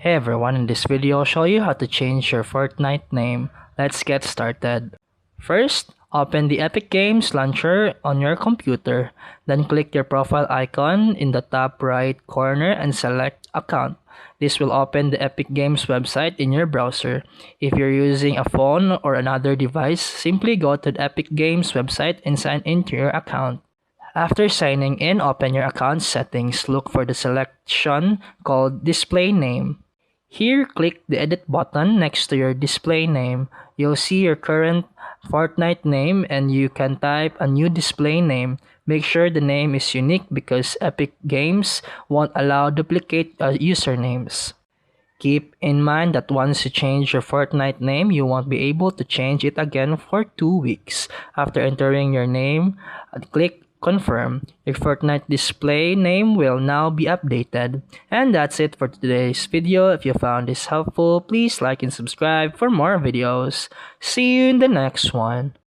Hey everyone, in this video I'll show you how to change your Fortnite name. Let's get started. First, open the Epic Games launcher on your computer. Then click your profile icon in the top right corner and select Account. This will open the Epic Games website in your browser. If you're using a phone or another device, simply go to the Epic Games website and sign into your account. After signing in, open your account settings. Look for the selection called Display Name. Here, click the edit button next to your display name. You'll see your current Fortnite name and you can type a new display name. Make sure the name is unique because Epic Games won't allow duplicate usernames. Keep in mind that once you change your Fortnite name, you won't be able to change it again for 2 weeks. After entering your name, click Confirm. Your Fortnite display name will now be updated. And that's it for today's video. If you found this helpful, please like and subscribe for more videos. See you in the next one.